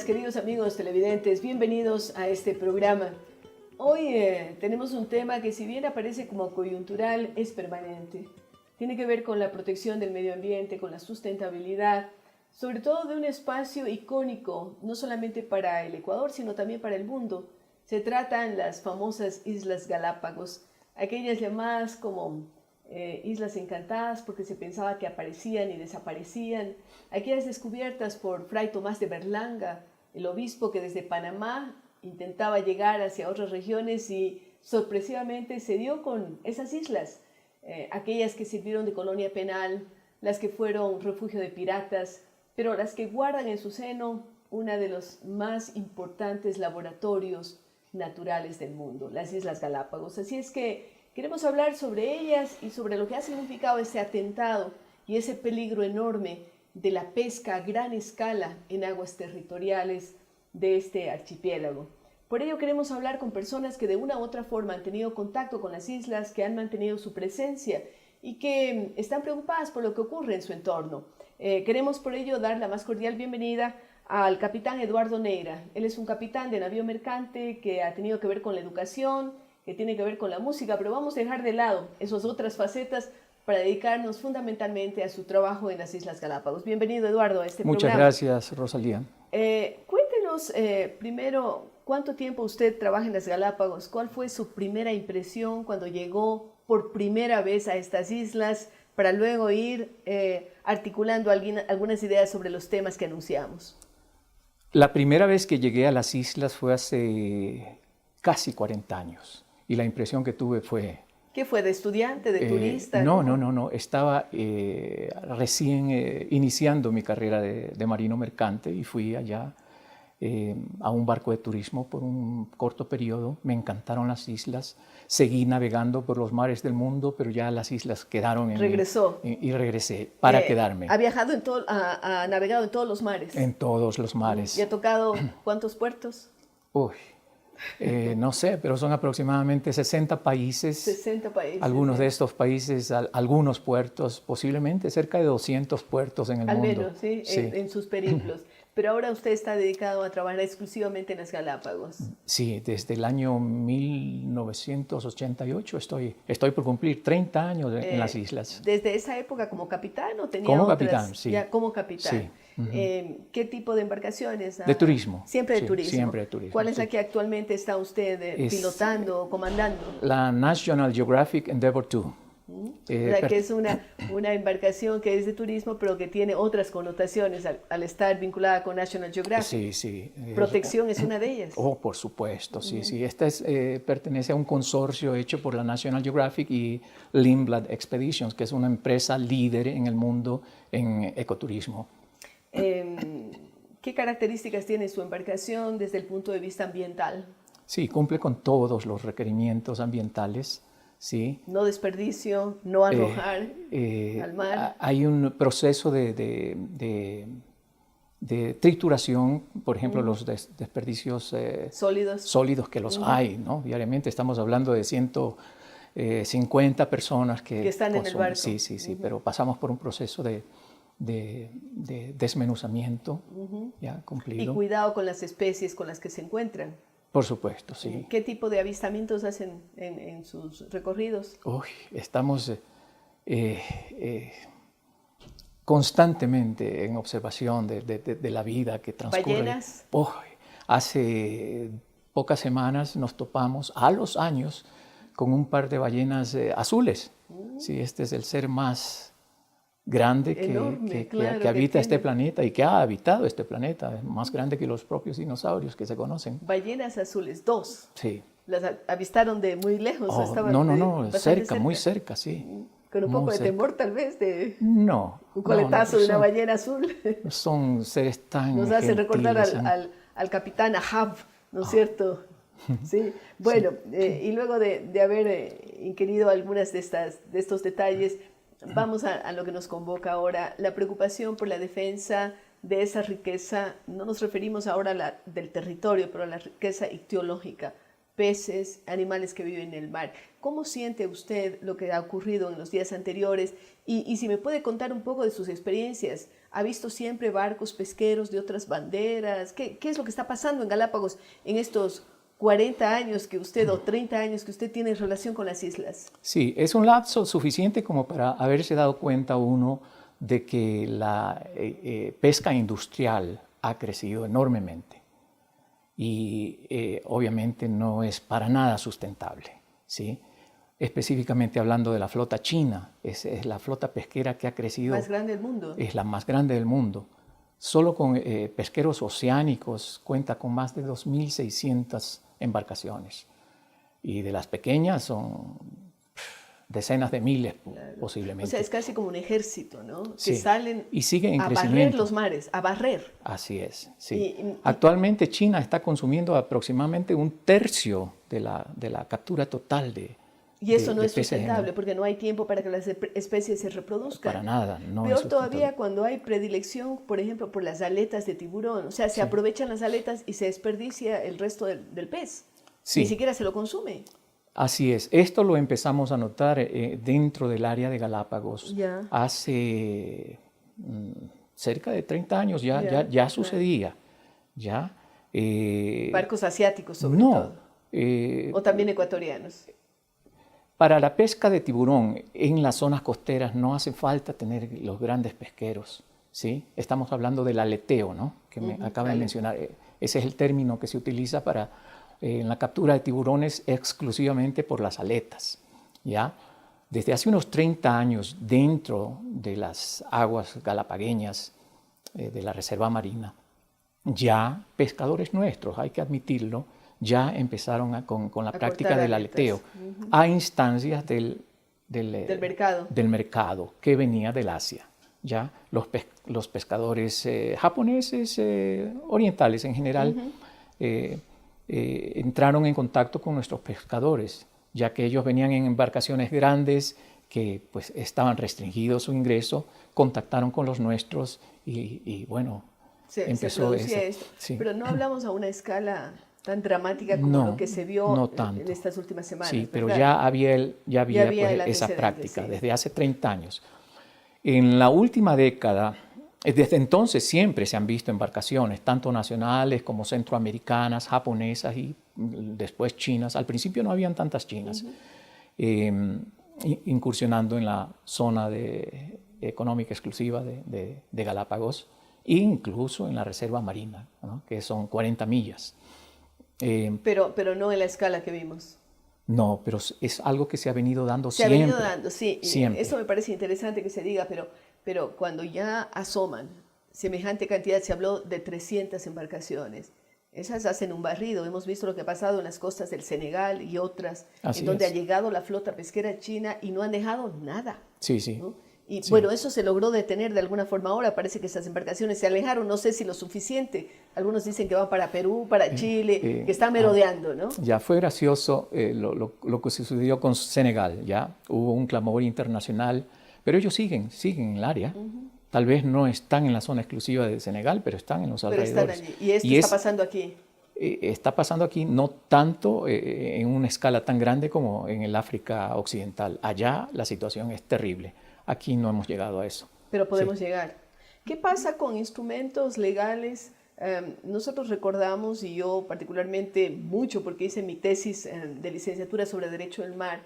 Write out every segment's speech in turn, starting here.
queridos amigos televidentes, bienvenidos a este programa. Hoy tenemos un tema que, si bien aparece como coyuntural, es permanente. Tiene que ver con la protección del medio ambiente, con la sustentabilidad, sobre todo de un espacio icónico, no solamente para el Ecuador, sino también para el mundo. Se tratan las famosas Islas Galápagos, aquellas llamadas como Islas Encantadas porque se pensaba que aparecían y desaparecían, aquellas descubiertas por Fray Tomás de Berlanga, el obispo que desde Panamá intentaba llegar hacia otras regiones y sorpresivamente se dio con esas islas, aquellas que sirvieron de colonia penal, las que fueron refugio de piratas, pero las que guardan en su seno uno de los más importantes laboratorios naturales del mundo, las Islas Galápagos. Así es que queremos hablar sobre ellas y sobre lo que ha significado ese atentado y ese peligro enorme de la pesca a gran escala en aguas territoriales de este archipiélago. Por ello queremos hablar con personas que de una u otra forma han tenido contacto con las islas, que han mantenido su presencia y que están preocupadas por lo que ocurre en su entorno. Queremos por ello dar la más cordial bienvenida al capitán Eduardo Neira. Él es un capitán de navío mercante que ha tenido que ver con la educación, que tiene que ver con la música, pero vamos a dejar de lado esas otras facetas para dedicarnos fundamentalmente a su trabajo en las Islas Galápagos. Bienvenido, Eduardo, a este programa. Muchas gracias, Rosalía. Cuéntenos primero, ¿cuánto tiempo usted trabaja en las Galápagos? ¿Cuál fue su primera impresión cuando llegó por primera vez a estas islas para luego ir articulando algunas ideas sobre los temas que anunciamos? La primera vez que llegué a las islas fue hace casi 40 años. Y la impresión que tuve fue... ¿Qué fue? ¿De estudiante, de turista? No. Estaba recién iniciando mi carrera de marino mercante y fui allá a un barco de turismo por un corto periodo. Me encantaron las islas. Seguí navegando por los mares del mundo, pero ya las islas quedaron en... Regresó. Y regresé para quedarme. ¿Ha viajado ha navegado en todos los mares? En todos los mares. ¿Y ha tocado cuántos puertos? Uy. No sé, pero son aproximadamente 60 países. 60 países. Algunos de estos países, algunos puertos, posiblemente cerca de 200 puertos en el mundo. Al menos, sí. En sus periplos. Pero ahora usted está dedicado a trabajar exclusivamente en las Galápagos. Sí, desde el año 1988 estoy por cumplir 30 años en las islas. ¿Desde esa época como capitán o tenía como otras? Capitán, sí. Ya, como capitán. Sí. ¿Qué tipo de embarcaciones? De turismo. Siempre de turismo. Siempre de turismo. ¿Cuál es la que actualmente está usted pilotando o comandando? La National Geographic Endeavour II. Que es una embarcación que es de turismo, pero que tiene otras connotaciones al estar vinculada con National Geographic. Sí. ¿Protección es una de ellas? Oh, por supuesto, sí. Esta pertenece a un consorcio hecho por la National Geographic y Lindblad Expeditions, que es una empresa líder en el mundo en ecoturismo. ¿Qué características tiene su embarcación desde el punto de vista ambiental? Sí, cumple con todos los requerimientos ambientales. Sí. No desperdicio, no arrojar al mar. Hay un proceso de trituración, por ejemplo, los desperdicios sólidos que los hay, ¿no? Diariamente estamos hablando de 150 personas que están en el barco. Sí, pero pasamos por un proceso de desmenuzamiento ya cumplido. Y cuidado con las especies con las que se encuentran. Por supuesto, sí. ¿Qué tipo de avistamientos hacen en sus recorridos? Estamos constantemente en observación de la vida que transcurre. ¿Ballenas? Hace pocas semanas nos topamos a los años con un par de ballenas azules. Sí, este es el ser más grande que habita este planeta y que ha habitado este planeta, es más grande que los propios dinosaurios que se conocen. Ballenas azules, 2. Sí. ¿Las avistaron de muy lejos? No, cerca, muy cerca, sí. Con un poco de temor tal vez de un coletazo de una ballena azul. Son seres tan Nos hace recordar al capitán Ahab, ¿no es cierto? Sí. Bueno, y luego de haber inquirido algunas de estos detalles, vamos a lo que nos convoca ahora, la preocupación por la defensa de esa riqueza. No nos referimos ahora a la del territorio, pero a la riqueza ictiológica. peces, animales que viven en el mar. ¿Cómo siente usted lo que ha ocurrido en los días anteriores? Y si me puede contar un poco de sus experiencias. ¿Ha visto siempre barcos pesqueros de otras banderas? ¿Qué es lo que está pasando en Galápagos en estos 40 años que usted o 30 años que usted tiene en relación con las islas? Sí, es un lapso suficiente como para haberse dado cuenta uno de que la pesca industrial ha crecido enormemente y obviamente no es para nada sustentable, ¿sí? Específicamente hablando de la flota china, es la flota pesquera que ha crecido. ¿Más grande del mundo? Es la más grande del mundo. Solo con pesqueros oceánicos cuenta con más de 2.600 embarcaciones. Y de las pequeñas son decenas de miles, claro, posiblemente. O sea, es casi como un ejército, ¿no? Sí. Que salen y siguen en a crecimiento. barrer los mares, a barrer. Así es, sí. Actualmente China está consumiendo aproximadamente un tercio de la captura total de Y eso no es sustentable porque no hay tiempo para que las especies se reproduzcan. Para nada, no es Peor sustentable. todavía cuando hay predilección, por ejemplo, por las aletas de tiburón. O sea, se aprovechan las aletas y se desperdicia el resto del pez. Sí. Ni siquiera se lo consume. Así es. Esto lo empezamos a notar dentro del área de Galápagos. Hace cerca de 30 años ya sucedía. ¿Ya? Barcos asiáticos sobre todo. O también ecuatorianos. Para la pesca de tiburón en las zonas costeras no hace falta tener los grandes pesqueros, ¿sí? Estamos hablando del aleteo, ¿no? Que me acaba de mencionar. Ese es el término que se utiliza para en la captura de tiburones exclusivamente por las aletas, ¿ya? Desde hace unos 30 años dentro de las aguas galapagueñas de la Reserva Marina, ya pescadores nuestros, hay que admitirlo, ya empezaron con la práctica del aleteo a instancias del mercado que venía del Asia. Ya los pescadores japoneses, orientales en general, entraron en contacto con nuestros pescadores, ya que ellos venían en embarcaciones grandes que pues estaban restringidos su ingreso, contactaron con los nuestros y bueno, empezó esto. Sí. Pero no hablamos a una escala tan dramática como lo que se vio en estas últimas semanas. Sí, pero ya había pues, esa práctica desde hace 30 años. En la última década, desde entonces siempre se han visto embarcaciones, tanto nacionales como centroamericanas, japonesas y después chinas. Al principio no habían tantas chinas, incursionando en la zona económica exclusiva de Galápagos e incluso en la Reserva Marina, ¿no? Que son 40 millas. Pero no en la escala que vimos. No, pero es algo que se ha venido dando siempre. Se ha venido dando, sí. Siempre. Eso me parece interesante que se diga, pero cuando ya asoman semejante cantidad, se habló de 300 embarcaciones. Esas hacen un barrido. Hemos visto lo que ha pasado en las costas del Senegal y otras, donde ha llegado la flota pesquera china y no han dejado nada. Sí, sí. ¿No? Y bueno, eso se logró detener de alguna forma ahora. Parece que esas embarcaciones se alejaron, no sé si lo suficiente. Algunos dicen que van para Perú, para Chile, que están merodeando, ¿no? Ya fue gracioso lo que sucedió con Senegal, ya hubo un clamor internacional, pero ellos siguen en el área. Tal vez no están en la zona exclusiva de Senegal, pero están en los alrededores. Están allí. ¿Y esto está pasando aquí? Está pasando aquí, no tanto en una escala tan grande como en el África Occidental. Allá la situación es terrible. Aquí no hemos llegado a eso. Pero podemos llegar. ¿Qué pasa con instrumentos legales? Nosotros recordamos, y yo particularmente mucho porque hice mi tesis de licenciatura sobre Derecho del Mar,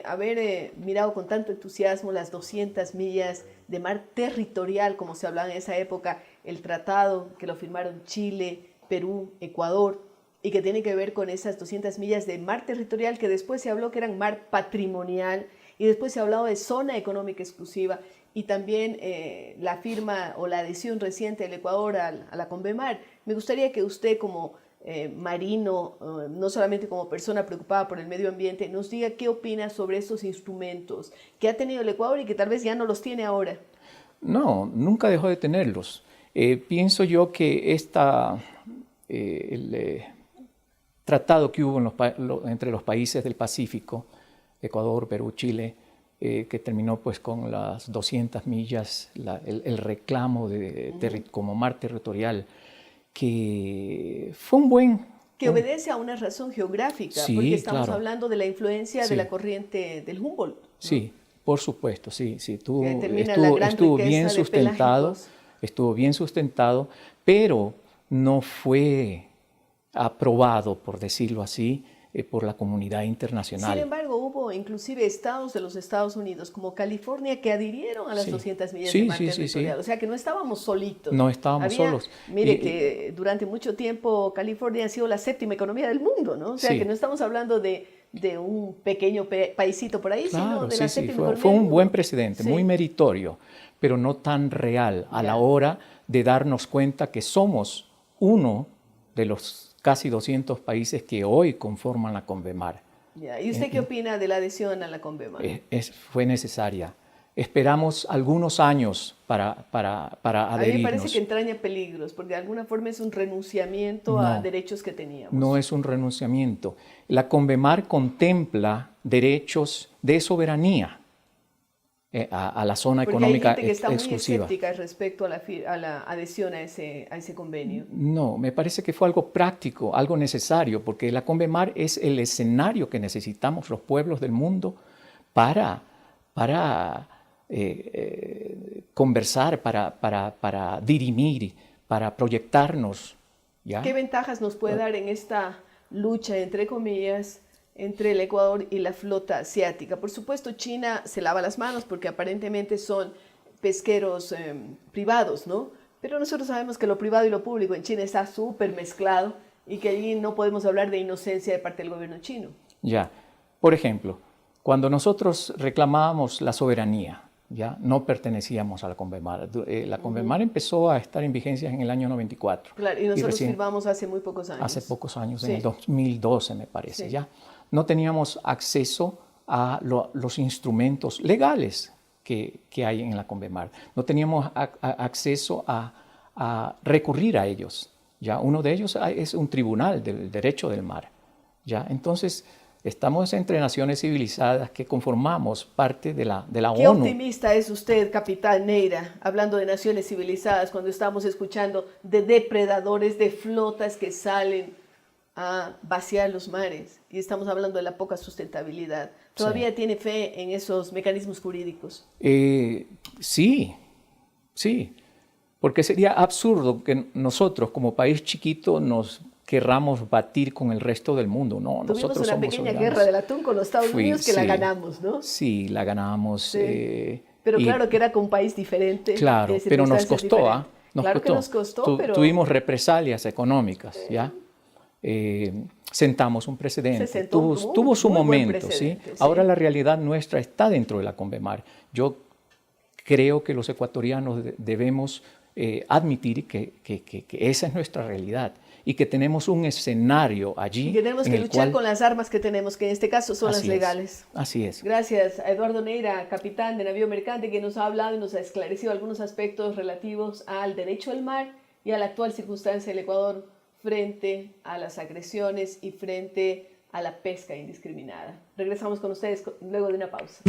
haber mirado con tanto entusiasmo las 200 millas de mar territorial, como se hablaba en esa época, el tratado que lo firmaron Chile, Perú, Ecuador, y que tiene que ver con esas 200 millas de mar territorial que después se habló que eran mar patrimonial, y después se ha hablado de zona económica exclusiva y también la firma o la adhesión reciente del Ecuador a la Convemar. Me gustaría que usted como marino, no solamente como persona preocupada por el medio ambiente, nos diga qué opina sobre estos instrumentos que ha tenido el Ecuador y que tal vez ya no los tiene ahora. No, nunca dejó de tenerlos. Pienso yo que el tratado que hubo entre los países del Pacífico, Ecuador, Perú, Chile, que terminó pues con las 200 millas, el reclamo como mar territorial, que fue un buen Que obedece a una razón geográfica, Sí, porque estamos claro. hablando de la influencia Sí. de la corriente del Humboldt, ¿no? Sí, por supuesto, sí. Que determina la gran Estuvo riqueza bien de sustentado, pero no fue aprobado, por decirlo así, por la comunidad internacional. Sin embargo, hubo inclusive estados de los Estados Unidos, como California, que adhirieron a las Sí. 200 millas Sí, de mar sí, sí, territorial. sí. O sea, que no estábamos solitos. No estábamos solos. Mire Y- que durante mucho tiempo California ha sido la séptima economía del mundo, ¿no? O sea, Sí. que no estamos hablando de un pequeño paísito por ahí, sino Claro, de sí, la sí, séptima fue economía del un mundo. buen presidente, Sí. muy meritorio, pero no tan real a Ya. la hora de darnos cuenta que somos uno de los casi 200 países que hoy conforman la CONVEMAR. Ya. ¿Y usted qué opina de la adhesión a la CONVEMAR? Fue necesaria. Esperamos algunos años para A mí me parece adherirnos. que entraña peligros, porque de alguna forma es un renunciamiento a No. derechos que teníamos. No es un renunciamiento. La CONVEMAR contempla derechos de soberanía a la zona Porque económica hay gente que está muy exclusiva. escéptica respecto a la adhesión a ese convenio. No, me parece que fue algo práctico, algo necesario, porque la CONVEMAR es el escenario que necesitamos los pueblos del mundo para conversar, para dirimir, para proyectarnos. ¿Ya? ¿Qué ventajas nos puede dar en esta lucha, entre comillas, entre el Ecuador y la flota asiática? Por supuesto, China se lava las manos porque aparentemente son pesqueros privados, ¿no? Pero nosotros sabemos que lo privado y lo público en China está súper mezclado y que allí no podemos hablar de inocencia de parte del gobierno chino. Ya. Por ejemplo, cuando nosotros reclamábamos la soberanía, ya no pertenecíamos a la CONVEMAR. La CONVEMAR empezó a estar en vigencia en el año 94. Claro, y nosotros recién, firmamos hace muy pocos años. Hace pocos años, Sí. en el 2012 me parece, Sí. ya. No teníamos acceso a los instrumentos legales que hay en la CONVEMAR. No teníamos acceso a recurrir a ellos. ¿Ya? Uno de ellos es un tribunal del derecho del mar. ¿Ya? Entonces, estamos entre naciones civilizadas que conformamos parte de la ¿Qué ONU. optimista es usted, capitán Neira, hablando de naciones civilizadas, cuando estamos escuchando de depredadores de flotas que salen a vaciar los mares? Y estamos hablando de la poca sustentabilidad. ¿Todavía Sí. tiene fe en esos mecanismos jurídicos? Sí, porque sería absurdo que nosotros como país chiquito nos querramos batir con el resto del mundo. No, Tuvimos nosotros una somos pequeña soberanos. guerra del atún con los Estados Unidos que la Sí. ganamos, ¿no? Sí, la ganamos. Sí. Pero claro que era con un país diferente. Claro, de pero nos circunstancias costó, diferentes. Claro que nos costó, pero... Tuvimos represalias económicas, ¿ya? Sentamos un precedente. Se sentó Tuvo su muy buen momento, ¿sí? precedente, sí. Ahora la realidad nuestra está dentro de la CONVEMAR. Yo creo que los ecuatorianos debemos admitir que esa es nuestra realidad y que tenemos un escenario allí. Y que tenemos en que el luchar cual- con las armas que tenemos, que en este caso son las Así es, legales. Así es. Gracias a Eduardo Neira, capitán de navío mercante, que nos ha hablado y nos ha esclarecido algunos aspectos relativos al derecho al mar y a la actual circunstancia del Ecuador frente a las agresiones y frente a la pesca indiscriminada. Regresamos con ustedes luego de una pausa.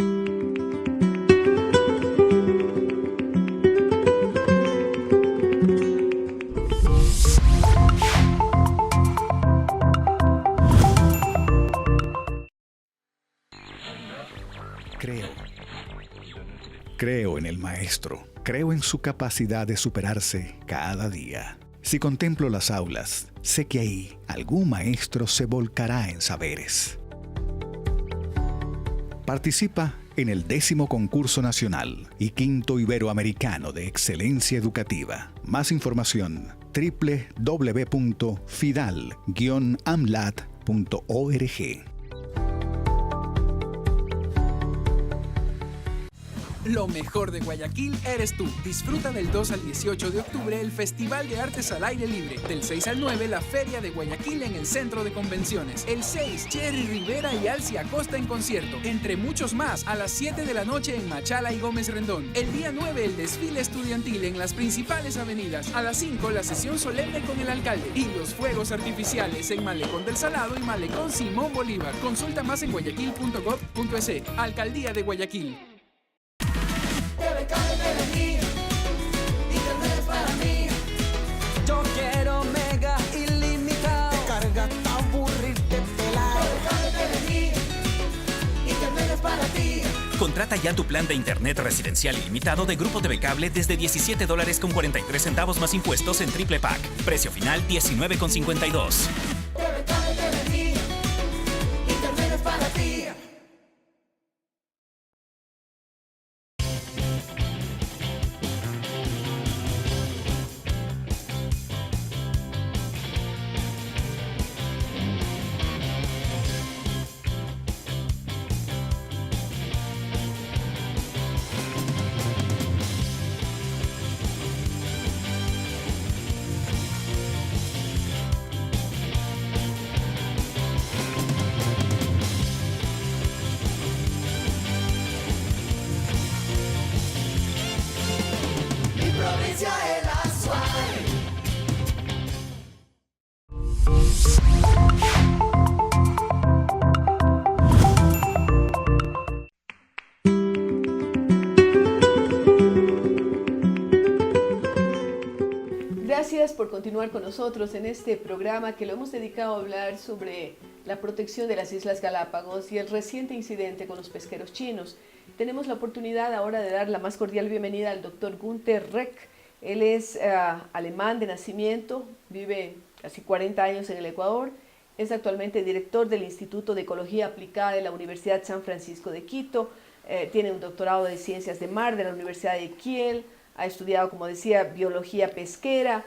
Creo en el maestro. Creo en su capacidad de superarse cada día. Si contemplo las aulas, sé que ahí algún maestro se volcará en saberes. Participa en el 10º concurso nacional y 5º iberoamericano de excelencia educativa. Más información www.fidal-amlat.org. Lo mejor de Guayaquil eres tú. Disfruta del 2 al 18 de octubre el Festival de Artes al Aire Libre. Del 6 al 9, la Feria de Guayaquil en el Centro de Convenciones. El 6, Jerry Rivera y Alci Acosta en concierto. Entre muchos más, a las 7 de la noche en Machala y Gómez Rendón. El día 9, el desfile estudiantil en las principales avenidas. A las 5, la sesión solemne con el alcalde. Y los fuegos artificiales en Malecón del Salado y Malecón Simón Bolívar. Consulta más en guayaquil.gov.es. Alcaldía de Guayaquil. Yo quiero mega ilimitado. Carga Contrata ya tu plan de internet residencial ilimitado de Grupo TV Cable desde $17.43 más impuestos en triple pack. Precio final $19.52. Internet es para ti. Gracias por continuar con nosotros en este programa que lo hemos dedicado a hablar sobre la protección de las Islas Galápagos y el reciente incidente con los pesqueros chinos. Tenemos la oportunidad ahora de dar la más cordial bienvenida al doctor Günther Reck. Él es alemán de nacimiento, vive casi 40 años en el Ecuador, es actualmente director del Instituto de Ecología Aplicada de la Universidad San Francisco de Quito, tiene un doctorado de Ciencias de Mar de la Universidad de Kiel, ha estudiado, como decía, biología pesquera,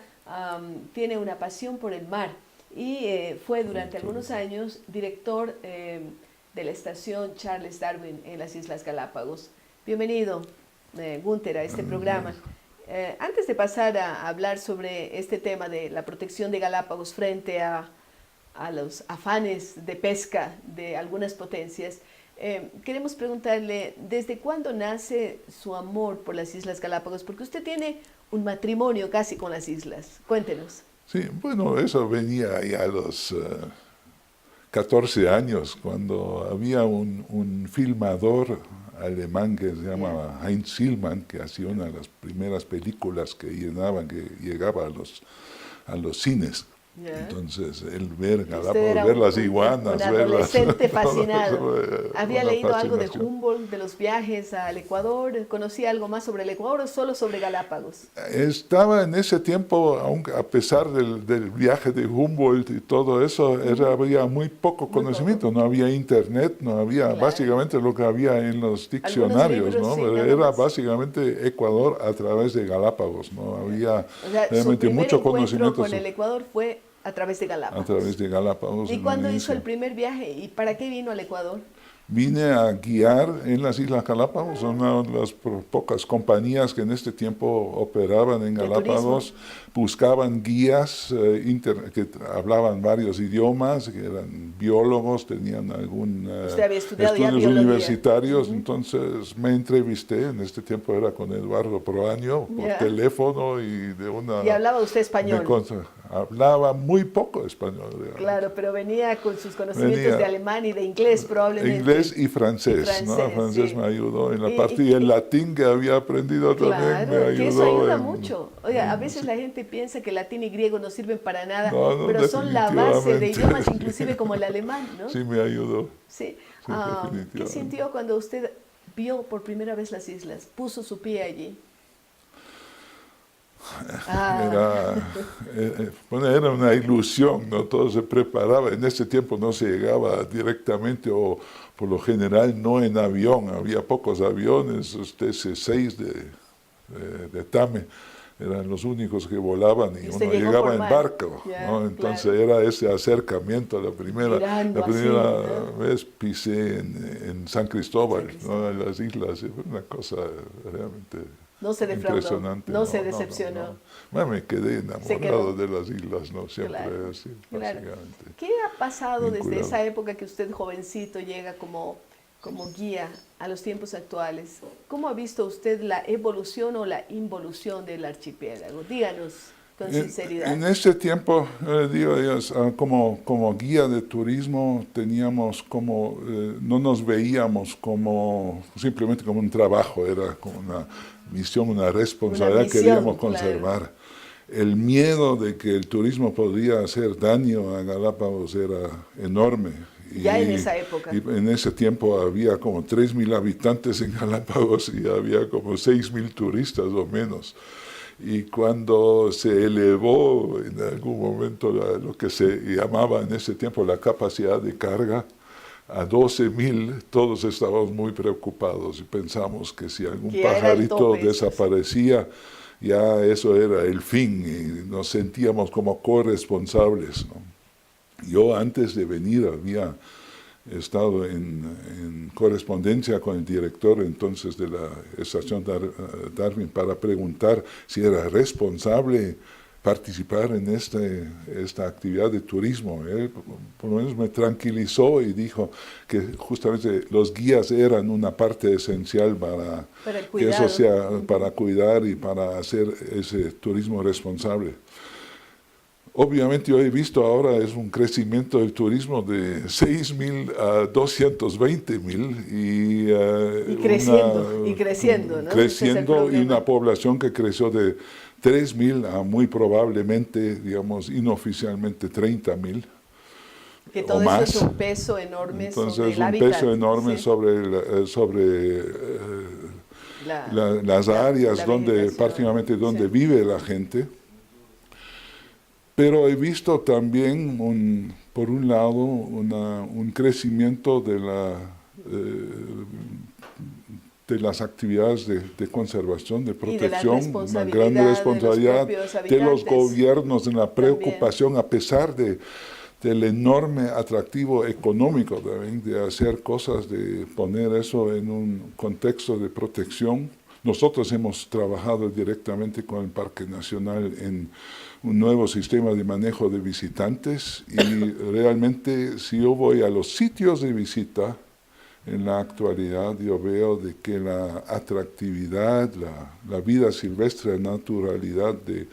tiene una pasión por el mar y fue durante algunos años director de la estación Charles Darwin en las Islas Galápagos. Bienvenido, Günther, a este programa. Antes de pasar a hablar sobre este tema de la protección de Galápagos frente a los afanes de pesca de algunas potencias, queremos preguntarle, ¿desde cuándo nace su amor por las Islas Galápagos? Porque usted tiene un matrimonio casi con las islas. Cuéntenos. Sí, bueno, eso venía ya a los 14 años, cuando había un filmador alemán que se llamaba Heinz Sillmann, que hacía una de las primeras películas que llegaba a los cines. Yeah. Entonces, el ver Galápagos, ver las iguanas, un adolescente fascinado. ¿Había leído algo de Humboldt, de los viajes al Ecuador? ¿Conocía algo más sobre el Ecuador o solo sobre Galápagos? Estaba en ese tiempo, aunque a pesar del viaje de Humboldt y todo eso, había muy poco conocimiento, no había internet, no había básicamente lo que había en los diccionarios, libros, ¿no? Sí, era básicamente Ecuador a través de Galápagos, no había realmente mucho conocimiento. Con el Ecuador fue a través de Galápagos. A través de Galápagos. ¿Y cuándo hizo el primer viaje y para qué vino al Ecuador? Vine a guiar en las Islas Galápagos, una de las pocas compañías que en este tiempo operaban en Galápagos, buscaban guías que hablaban varios idiomas, que eran biólogos, tenían algún estudios universitarios, entonces me entrevisté, en este tiempo era con Eduardo Proaño, por teléfono y de una... ¿Y hablaba usted español? Hablaba muy poco español. Realmente. Claro, pero venía con sus conocimientos de alemán y de inglés probablemente. Inglés y francés, ¿no? El francés me ayudó en la parte y el latín que había aprendido también me ayudó. Que eso ayuda mucho. Oiga, a veces la gente piensa que latín y griego no sirven para nada, pero son la base de idiomas, inclusive como el alemán, ¿no? Sí, me ayudó. Sí. ¿Qué sintió cuando usted vio por primera vez las islas, puso su pie allí? Era una ilusión, ¿no? Todo se preparaba. En ese tiempo no se llegaba directamente o por lo general no en avión. Había pocos aviones, los TC-6 de TAME eran los únicos que volaban y uno llegaba en barco, ¿no? Entonces era ese acercamiento. La primera vez pisé en San Cristóbal, ¿no? En las islas, fue una cosa realmente... No se defraudó, impresionante. No se decepcionó. Bueno, me quedé enamorado de las islas, ¿no? Siempre así, básicamente. ¿Qué ha pasado desde esa época que usted, jovencito, llega como guía a los tiempos actuales? ¿Cómo ha visto usted la evolución o la involución del archipiélago? Díganos con sinceridad. En ese tiempo, digo, como guía de turismo, teníamos no nos veíamos simplemente como un trabajo, era como una misión, una responsabilidad que queríamos conservar. Claro. El miedo de que el turismo podía hacer daño a Galápagos era enorme Ya en esa época. Y en ese tiempo había como 3.000 habitantes en Galápagos y había como 6.000 turistas o menos. Y cuando se elevó en algún momento lo que se llamaba en ese tiempo la capacidad de carga a 12.000, todos estábamos muy preocupados y pensamos que si algún pajarito desaparecía, ya eso era el fin y nos sentíamos como corresponsables, ¿no? Yo antes de venir había estado en correspondencia con el director entonces de la estación Darwin para preguntar si era responsable participar en esta actividad de turismo. Él por lo menos me tranquilizó y dijo que justamente los guías eran una parte esencial para que eso sea, para cuidar y para hacer ese turismo responsable. Obviamente yo he visto ahora es un crecimiento del turismo de 6.000 a 220.000 y creciendo, ¿no? Creciendo y una población que creció de 3.000 a muy probablemente, digamos, inooficialmente 30.000. Que todo eso es un peso enorme sobre el hábitat. Entonces un peso enorme sobre las áreas donde prácticamente donde vive la gente. Pero he visto también, por un lado, un crecimiento de las actividades de conservación, de protección, una gran responsabilidad de los gobiernos en la preocupación, también, a pesar del enorme atractivo económico también, de hacer cosas, de poner eso en un contexto de protección. Nosotros hemos trabajado directamente con el Parque Nacional en un nuevo sistema de manejo de visitantes y realmente si yo voy a los sitios de visita en la actualidad yo veo de que la atractividad, la vida silvestre, la naturalidad de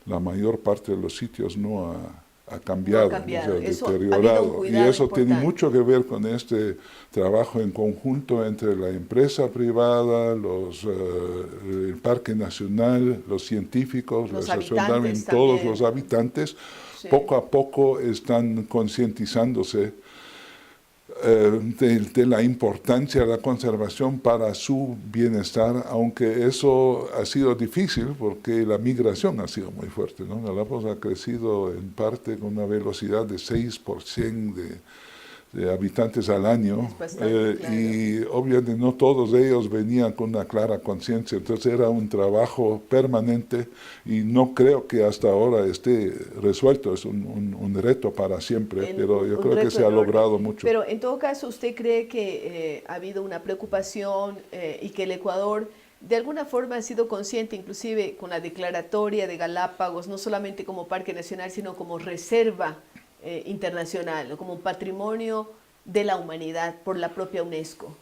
la mayor parte de los sitios no ha cambiado, o sea, deteriorado. Y eso tiene mucho que ver con este trabajo en conjunto entre la empresa privada, el Parque Nacional, los científicos, la Estación Darwin, todos los habitantes, sí, poco a poco están concientizándose de la importancia de la conservación para su bienestar, aunque eso ha sido difícil porque la migración ha sido muy fuerte, ¿no? Galápagos ha crecido en parte con una velocidad de 6% de habitantes al año, claro, y obviamente no todos ellos venían con una clara conciencia, entonces era un trabajo permanente y no creo que hasta ahora esté resuelto, es un reto para siempre, pero yo creo que se ha logrado mucho. Pero en todo caso, ¿usted cree que ha habido una preocupación y que el Ecuador de alguna forma ha sido consciente, inclusive con la declaratoria de Galápagos, no solamente como parque nacional, sino como reserva internacional, o como un patrimonio de la humanidad por la propia UNESCO?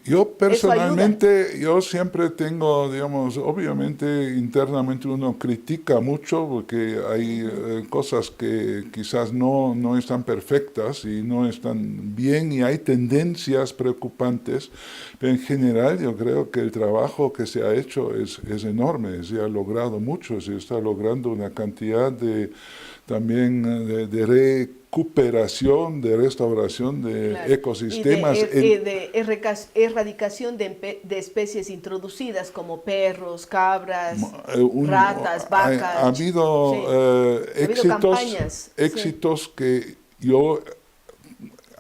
Yo personalmente, yo siempre tengo, digamos, obviamente internamente uno critica mucho porque hay cosas que quizás no están perfectas y no están bien y hay tendencias preocupantes, pero en general yo creo que el trabajo que se ha hecho es enorme, se ha logrado mucho, se está logrando una cantidad también de recuperación, de restauración de claro, ecosistemas. Y de erradicación de especies introducidas como perros, cabras, ratas, vacas. Ha habido, éxitos sí, que yo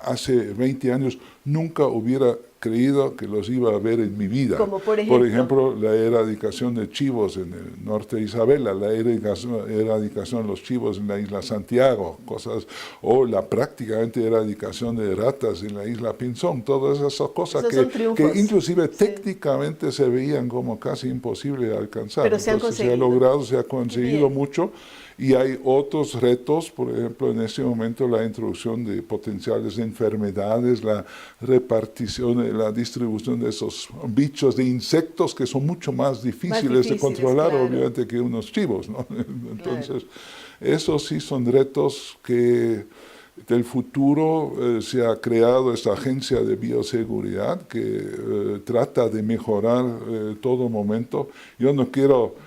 hace 20 años nunca hubiera creído que los iba a ver en mi vida. Como por ejemplo, la erradicación de chivos en el norte de Isabela, la erradicación de los chivos en la isla Santiago, o la prácticamente erradicación de ratas en la isla Pinzón, todas esas cosas que inclusive sí, técnicamente se veían como casi imposible de alcanzar. Pero se ha logrado, se ha conseguido mucho. Y hay otros retos, por ejemplo, en este momento la introducción de potenciales enfermedades, la repartición, la distribución de esos bichos de insectos que son mucho más difíciles de controlar, claro, obviamente, que unos chivos, ¿no? Entonces, claro, esos sí son retos que del futuro se ha creado esta agencia de bioseguridad que trata de mejorar todo momento. Yo no quiero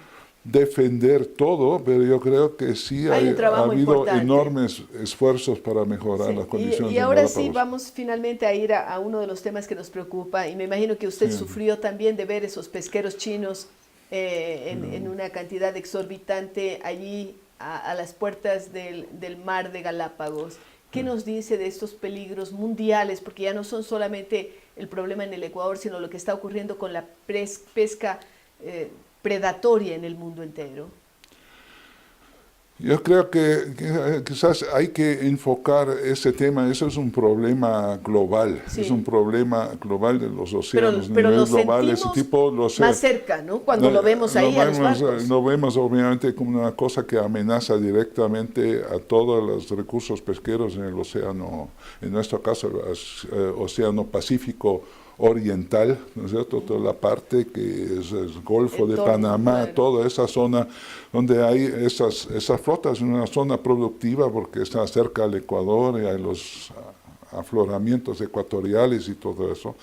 defender todo, pero yo creo que sí ha habido importante. enormes esfuerzos para mejorar las condiciones. Y ahora sí vamos finalmente a ir a uno de los temas que nos preocupa, y me imagino que usted sufrió también de ver esos pesqueros chinos en una cantidad exorbitante allí a las puertas del mar de Galápagos. ¿Qué nos dice de estos peligros mundiales? Porque ya no son solamente el problema en el Ecuador, sino lo que está ocurriendo con la pesca predatoria en el mundo entero. Yo creo que quizás hay que enfocar ese tema. Eso es un problema global, es un problema global de los océanos, pero nivel lo global, ese sentimos tipo, más cerca, ¿no? Cuando lo vemos ahí a los barcos. Lo vemos obviamente como una cosa que amenaza directamente a todos los recursos pesqueros en el océano, en nuestro caso el océano Pacífico oriental, ¿no es cierto? Toda la parte que es el Golfo de Panamá, toda esa zona donde hay esas flotas, una zona productiva porque está cerca al Ecuador y hay los afloramientos ecuatoriales y todo eso.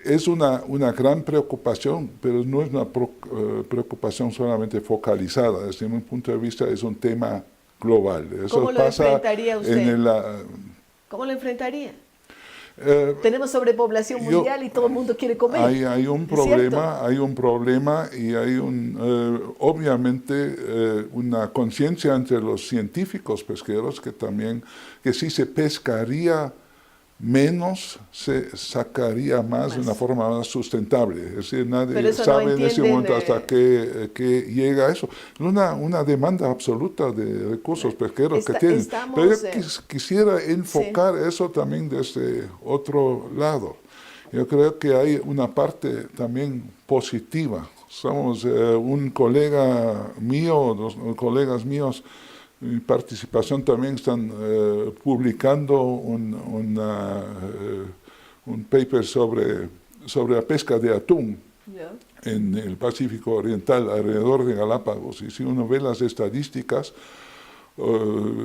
Es una gran preocupación, pero no es una preocupación solamente focalizada. Desde mi punto de vista es un tema global. Eso ¿Cómo lo enfrentaría usted? ¿Cómo lo enfrentaría? Tenemos sobrepoblación mundial y todo el mundo quiere comer. Hay un problema y hay obviamente una conciencia entre los científicos pesqueros que si se pescaría menos, se sacaría más de una forma más sustentable. Es decir, nadie sabe en ese momento hasta qué llega a eso. Una demanda absoluta de recursos pesqueros que tienen. Pero yo quisiera enfocar eso también desde otro lado. Yo creo que hay una parte también positiva. Somos un colega mío, dos colegas míos, mi participación también están publicando un paper sobre la pesca de atún en el Pacífico Oriental, alrededor de Galápagos. Y si uno ve las estadísticas,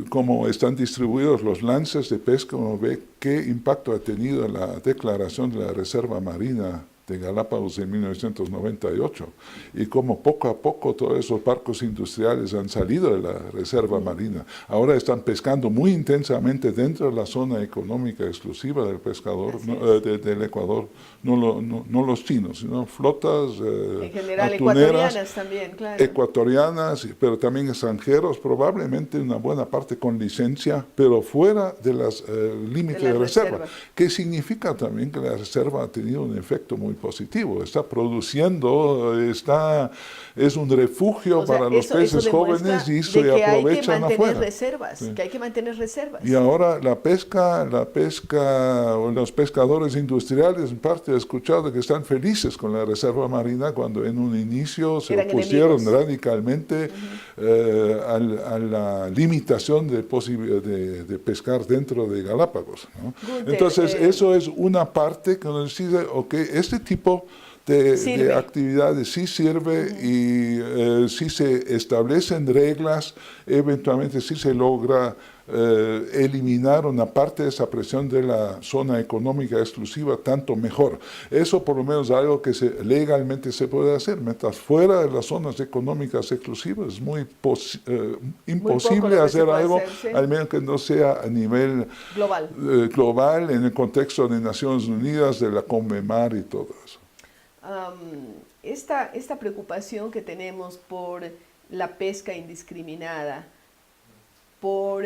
cómo están distribuidos los lances de pesca, uno ve qué impacto ha tenido la declaración de la Reserva Marina de Galápagos en 1998 y cómo poco a poco todos esos barcos industriales han salido de la Reserva Marina. Ahora están pescando muy intensamente dentro de la zona económica exclusiva del pescador, del Ecuador, no los chinos, sino flotas en general atuneras, ecuatorianas también, claro. Ecuatorianas, pero también extranjeros, probablemente una buena parte con licencia, pero fuera de los límites de reserva. Que significa también que la reserva ha tenido un efecto muy positivo, está produciendo, es un refugio para los peces jóvenes y se aprovechan afuera. Que hay que mantener reservas. Y ahora la pesca o los pescadores industriales en parte he escuchado que están felices con la reserva marina cuando en un inicio se opusieron radicalmente a la limitación de pescar dentro de Galápagos, ¿no? Gunther, entonces eso es una parte que nos dice, ok, este tipo de actividades sí sirve y si se establecen reglas, eventualmente sí se logra eliminar una parte de esa presión de la zona económica exclusiva, tanto mejor. Eso por lo menos es algo que legalmente se puede hacer. Mientras fuera de las zonas económicas exclusivas es muy imposible hacer algo, al menos que no sea a nivel global en el contexto de Naciones Unidas, de la CONMEMAR y todo eso. Esta preocupación que tenemos por la pesca indiscriminada, por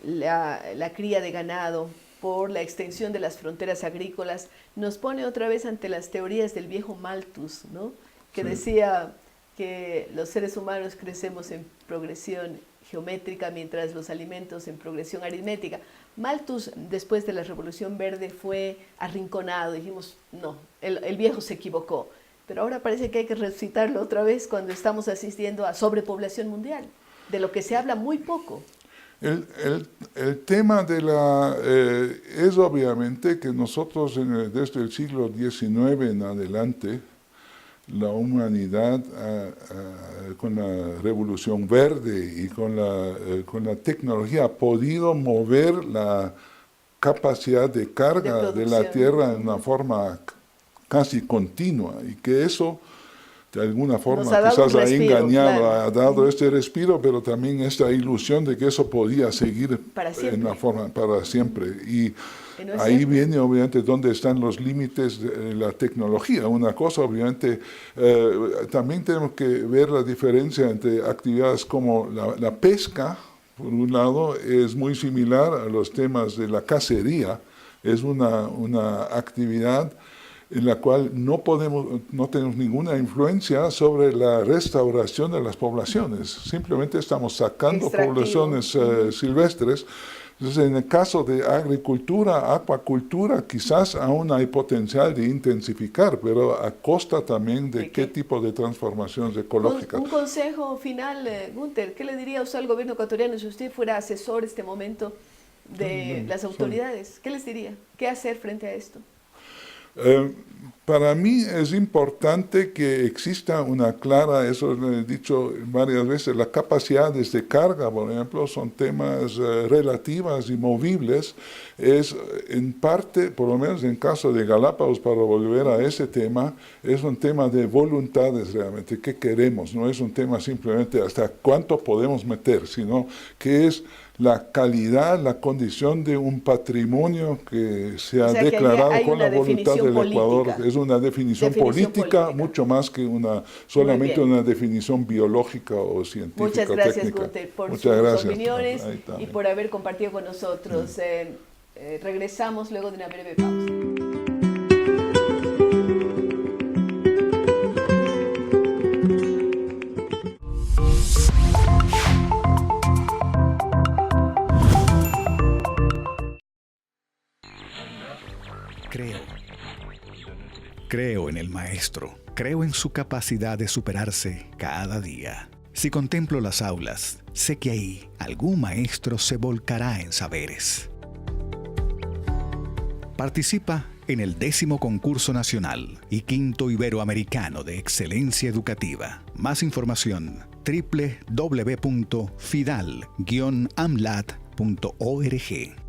la cría de ganado, por la extensión de las fronteras agrícolas, nos pone otra vez ante las teorías del viejo Malthus, ¿no? Que decía que los seres humanos crecemos en progresión geométrica mientras los alimentos en progresión aritmética. Malthus, después de la Revolución Verde, fue arrinconado. Dijimos, no, el viejo se equivocó. Pero ahora parece que hay que recitarlo otra vez cuando estamos asistiendo a sobrepoblación mundial, de lo que se habla muy poco. El tema es obviamente que nosotros desde el siglo XIX en adelante, la humanidad con la Revolución Verde y con la tecnología ha podido mover la capacidad de carga de la Tierra en una forma casi continua y que eso de alguna forma Nos ha dado quizás un ha respiro, engañado, claro. ha dado este respiro, pero también esta ilusión de que eso podía seguir Para siempre. en la forma para siempre. Y Que no es ahí cierto. viene obviamente dónde están los límites de la tecnología. Una cosa obviamente, también tenemos que ver la diferencia entre actividades como la pesca, por un lado, es muy similar a los temas de la cacería, es una actividad en la cual no tenemos ninguna influencia sobre la restauración de las poblaciones. Simplemente estamos sacando Extractivo. poblaciones silvestres. Entonces, en el caso de agricultura, acuacultura, quizás aún hay potencial de intensificar, pero a costa también de qué tipo de transformaciones ecológicas. Un consejo final, Gunther, ¿qué le diría usted al gobierno ecuatoriano si usted fuera asesor en este momento de las autoridades? ¿Qué les diría? ¿Qué hacer frente a esto? Para mí es importante que exista una clara, eso lo he dicho varias veces, las capacidades de carga, por ejemplo, son temas relativas y movibles. Es en parte, por lo menos en caso de Galápagos, para volver a ese tema, es un tema de voluntades realmente, qué queremos, no es un tema simplemente hasta cuánto podemos meter, sino que es la calidad, la condición de un patrimonio que se ha declarado con la voluntad del Ecuador. Es una definición política mucho más que solamente una definición biológica o científica. Muchas gracias, técnica. Gunther, por Muchas sus gracias. opiniones y por haber compartido con nosotros. Regresamos luego de una breve pausa. Creo en el maestro. Creo en su capacidad de superarse cada día. Si contemplo las aulas, sé que ahí algún maestro se volcará en saberes. Participa en el 10º Concurso Nacional y 5º Iberoamericano de Excelencia Educativa. Más información www.fidal-amlat.org.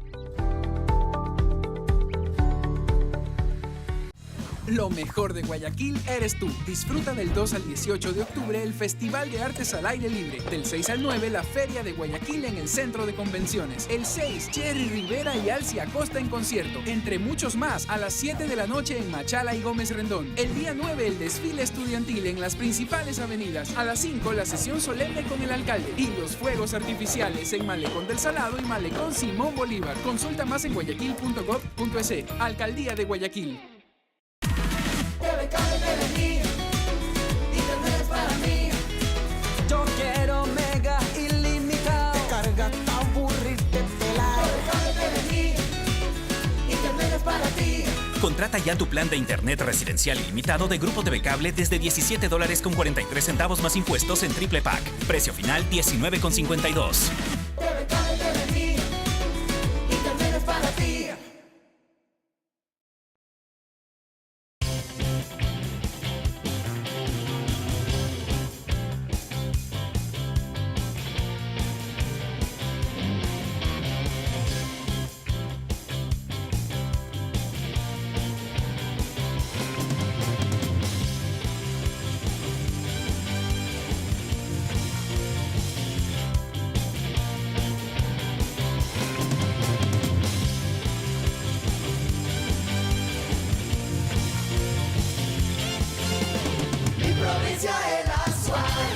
Lo mejor de Guayaquil eres tú. Disfruta del 2 al 18 de octubre el Festival de Artes al Aire Libre. Del 6 al 9 la Feria de Guayaquil en el Centro de Convenciones. El 6, Cherry Rivera y Alci Acosta en concierto. Entre muchos más, a las 7 de la noche en Machala y Gómez Rendón. El día 9 el desfile estudiantil en las principales avenidas. A las 5 la sesión solemne con el alcalde. Y los fuegos artificiales en Malecón del Salado y Malecón Simón Bolívar. Consulta más en guayaquil.gov.es. Alcaldía de Guayaquil. TV Cable TV, Internet es para mí. Yo quiero mega ilimitado. Te carga hasta aburrirte pelado. TV Cable TV, Internet es para ti. Contrata ya tu plan de internet residencial ilimitado de Grupo TV Cable desde $17.43 más impuestos en triple pack. Precio final $19.52. TV Cable TV, Internet es para ti. Mi provincia es la suave.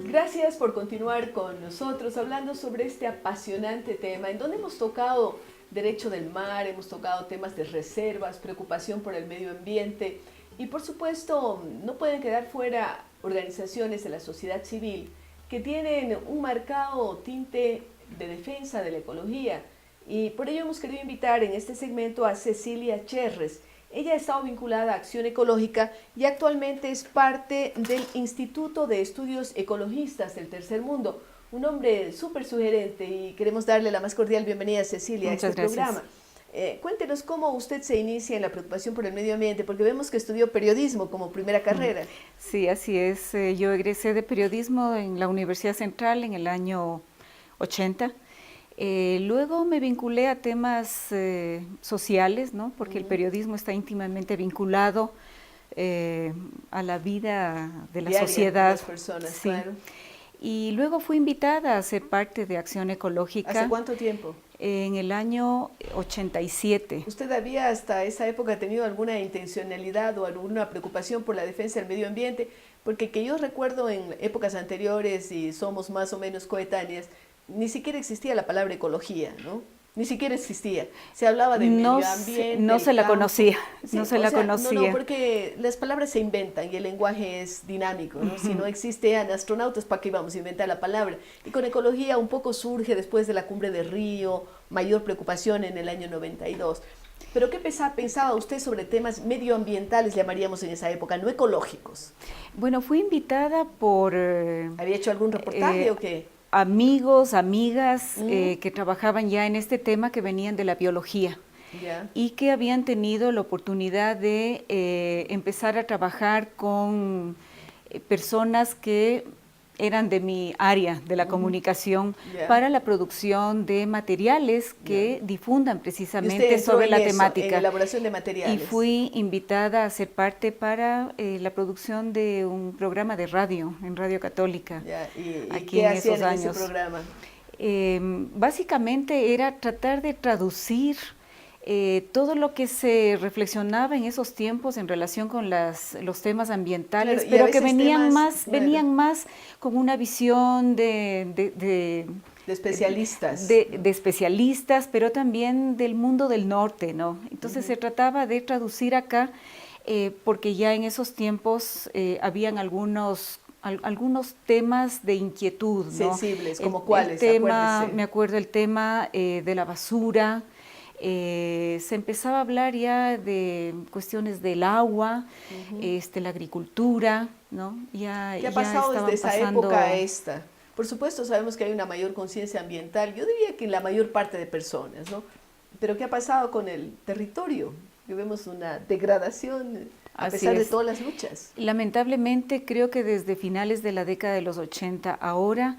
Gracias por continuar con nosotros hablando sobre este apasionante tema en donde hemos tocado derecho del mar, hemos tocado temas de reservas, preocupación por el medio ambiente y por supuesto no pueden quedar fuera organizaciones de la sociedad civil que tienen un marcado tinte de defensa de la ecología y por ello hemos querido invitar en este segmento a Cecilia Cherres. Ella ha estado vinculada a Acción Ecológica y actualmente es parte del Instituto de Estudios Ecologistas del Tercer Mundo. Un hombre súper sugerente y queremos darle la más cordial bienvenida a Cecilia a este programa. Cuéntenos cómo usted se inicia en la preocupación por el medio ambiente, porque vemos que estudió periodismo como primera carrera. Sí, así es. Yo egresé de periodismo en la Universidad Central en el año 80. Luego me vinculé a temas sociales, ¿no? Porque el periodismo está íntimamente vinculado a la vida de la Diaria, sociedad. de las personas, sí. claro. Y luego fui invitada a ser parte de Acción Ecológica. ¿Hace cuánto tiempo? En el año 87. ¿Usted había hasta esa época tenido alguna intencionalidad o alguna preocupación por la defensa del medio ambiente? Porque que yo recuerdo en épocas anteriores, y somos más o menos coetáneas, ni siquiera existía la palabra ecología, ¿no? Ni siquiera existía. Se hablaba de medio ambiente. No se la campo. conocía, Sí, no se la conocía. No, porque las palabras se inventan y el lenguaje es dinámico, ¿no? Si no existían astronautas, ¿para qué íbamos a inventar la palabra? Y con ecología un poco surge después de la cumbre de Río, mayor preocupación en el año 92. ¿Pero qué pensaba usted sobre temas medioambientales, llamaríamos en esa época, no ecológicos? Bueno, fui invitada por... ¿Había hecho algún reportaje o qué? Amigos, amigas que trabajaban ya en este tema, que venían de la biología y que habían tenido la oportunidad de empezar a trabajar con personas que eran de mi área, de la comunicación, para la producción de materiales que difundan precisamente sobre la temática. En elaboración de materiales. Y fui invitada a ser parte para la producción de un programa de radio, en Radio Católica, ¿Y aquí qué en hacían esos en años. ese programa? Básicamente era tratar de traducir todo lo que se reflexionaba en esos tiempos en relación con los temas ambientales, Claro, pero que venían más con una visión de especialistas. De especialistas, pero también del mundo del norte, ¿no? Entonces se trataba de traducir acá, porque ya en esos tiempos habían algunos temas de inquietud, ¿no? Sensibles, ¿como cuáles? Me acuerdo el tema de la basura. Se empezaba a hablar ya de cuestiones del agua, la agricultura, ¿no? ¿Qué ha pasado desde esa época a esta? Por supuesto sabemos que hay una mayor conciencia ambiental, yo diría que en la mayor parte de personas, ¿no? Pero ¿qué ha pasado con el territorio? Que vemos una degradación a pesar de todas las luchas. Lamentablemente creo que desde finales de la década de los 80 ahora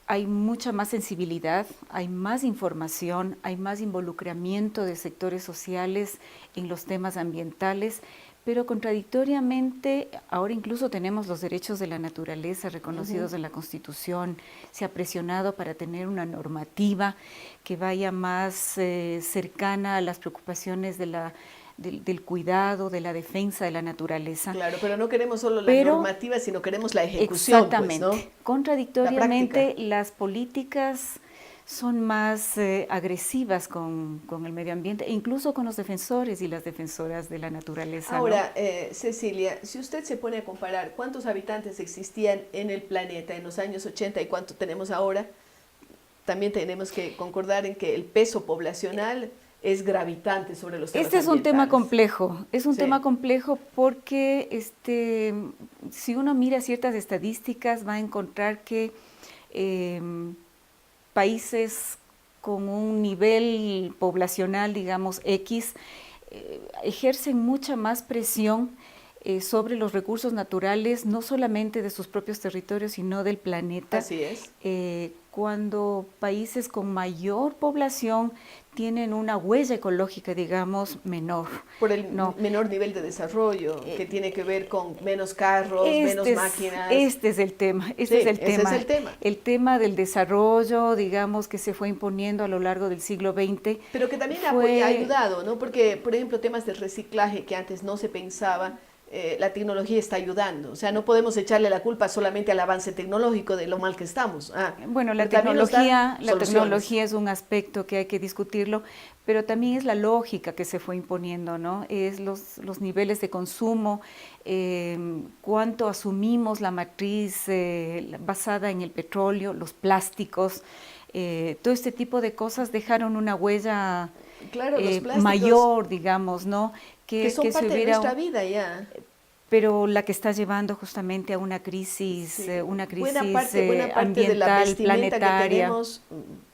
hay mucha más sensibilidad, hay más información, hay más involucramiento de sectores sociales en los temas ambientales, pero contradictoriamente ahora incluso tenemos los derechos de la naturaleza reconocidos en la Constitución. Se ha presionado para tener una normativa que vaya más cercana a las preocupaciones del cuidado, de la defensa de la naturaleza. Claro, pero no queremos solo la normativa, sino queremos la ejecución. Exactamente. Pues, ¿no? Contradictoriamente, las políticas son más agresivas con el medio ambiente, e incluso con los defensores y las defensoras de la naturaleza. Ahora, ¿no? Cecilia, si usted se pone a comparar cuántos habitantes existían en el planeta en los años 80 y cuánto tenemos ahora, también tenemos que concordar en que el peso poblacional es gravitante sobre los temas Este es un ambientales. tema complejo, tema complejo porque si uno mira ciertas estadísticas va a encontrar que países con un nivel poblacional, digamos, X, ejercen mucha más presión sobre los recursos naturales, no solamente de sus propios territorios, sino del planeta. Así es. Cuando países con mayor población tienen una huella ecológica, digamos, menor. Por el menor nivel de desarrollo, que tiene que ver con menos carros, menos máquinas. Este es el tema, ese es el tema. El tema del desarrollo, digamos, que se fue imponiendo a lo largo del siglo XX. Pero que también ha ayudado, ¿no? Porque, por ejemplo, temas de reciclaje que antes no se pensaba, la tecnología está ayudando. O sea, no podemos echarle la culpa solamente al avance tecnológico de lo mal que estamos. Bueno, la tecnología es un aspecto que hay que discutirlo, pero también es la lógica que se fue imponiendo, ¿no? Es los niveles de consumo, cuánto asumimos la matriz basada en el petróleo, los plásticos, todo este tipo de cosas dejaron una huella mayor, digamos, ¿no? Que son parte de nuestra vida ya. pero la que está llevando justamente a una crisis, buena parte de la ambiental, vestimenta planetaria. que tenemos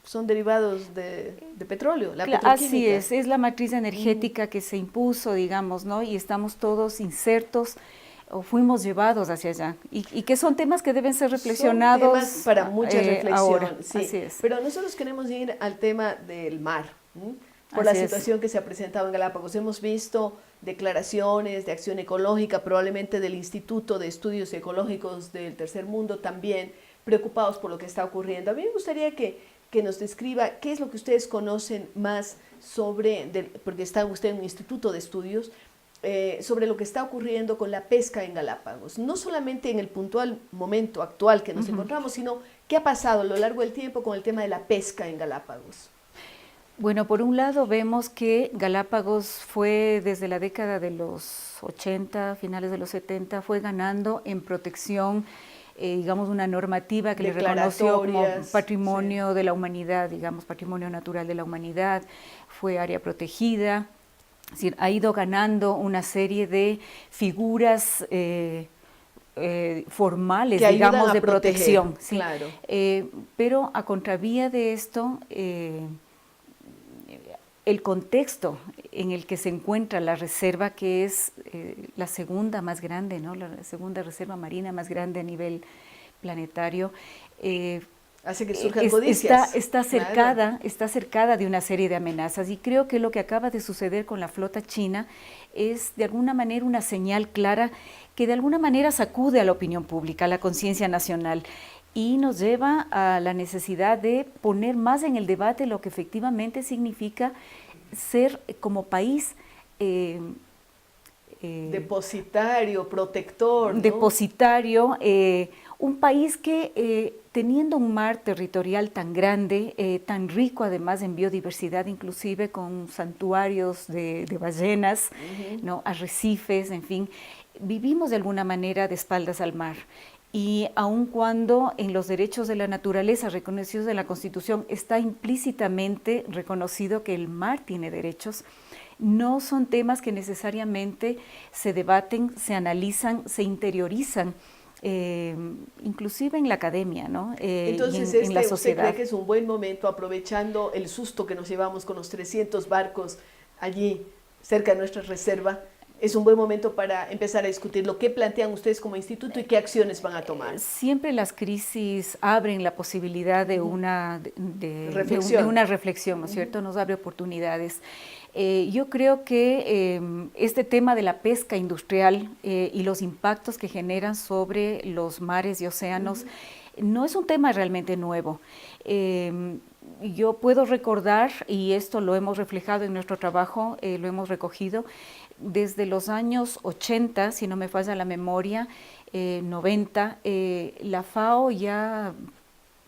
son derivados de petróleo, la Así petroquímica. es la matriz energética que se impuso, digamos, ¿no? Y estamos todos insertos o fuimos llevados hacia allá. Y que son temas que deben ser reflexionados. Son temas para mucha reflexión, ahora. sí. Así es. Pero nosotros queremos ir al tema del mar, por Así la es. situación que se ha presentado en Galápagos. Hemos visto declaraciones de acción ecológica, probablemente del Instituto de Estudios Ecológicos del Tercer Mundo, también preocupados por lo que está ocurriendo. A mí me gustaría que nos describa qué es lo que ustedes conocen más sobre, porque está usted en un instituto de estudios, sobre lo que está ocurriendo con la pesca en Galápagos. No solamente en el puntual momento actual que nos encontramos, sino qué ha pasado a lo largo del tiempo con el tema de la pesca en Galápagos. Bueno, por un lado vemos que Galápagos fue desde la década de los 80, finales de los 70, fue ganando en protección, digamos, una normativa que le reconoció como patrimonio de la humanidad, digamos, patrimonio natural de la humanidad, fue área protegida, es decir, ha ido ganando una serie de figuras formales, que digamos, de proteger, protección. Sí. Claro. Pero a contravía de esto, el contexto en el que se encuentra la reserva, que es la segunda más grande, ¿no? La segunda reserva marina más grande a nivel planetario, hace que surjan codicias. Está cercada de una serie de amenazas, y creo que lo que acaba de suceder con la flota china es de alguna manera una señal clara que de alguna manera sacude a la opinión pública, a la conciencia nacional, y nos lleva a la necesidad de poner más en el debate lo que efectivamente significa ser como país depositario, protector, ¿no? Depositario, un país que teniendo un mar territorial tan grande, tan rico además en biodiversidad, inclusive con santuarios de ballenas, ¿no? Arrecifes, en fin, vivimos de alguna manera de espaldas al mar. Y aun cuando en los derechos de la naturaleza reconocidos en la Constitución está implícitamente reconocido que el mar tiene derechos, no son temas que necesariamente se debaten, se analizan, se interiorizan, inclusive en la academia, ¿no? Entonces, en la sociedad. ¿usted cree que es un buen momento, aprovechando el susto que nos llevamos con los 300 barcos allí cerca de nuestra reserva, es un buen momento para empezar a discutir lo que plantean ustedes como instituto y qué acciones van a tomar? Siempre las crisis abren la posibilidad de una reflexión, ¿no es cierto? Nos abre oportunidades. Yo creo que este tema de la pesca industrial y los impactos que generan sobre los mares y océanos no es un tema realmente nuevo. Yo puedo recordar, y esto lo hemos reflejado en nuestro trabajo, lo hemos recogido, desde los años 80, si no me falla la memoria, 90, la FAO ya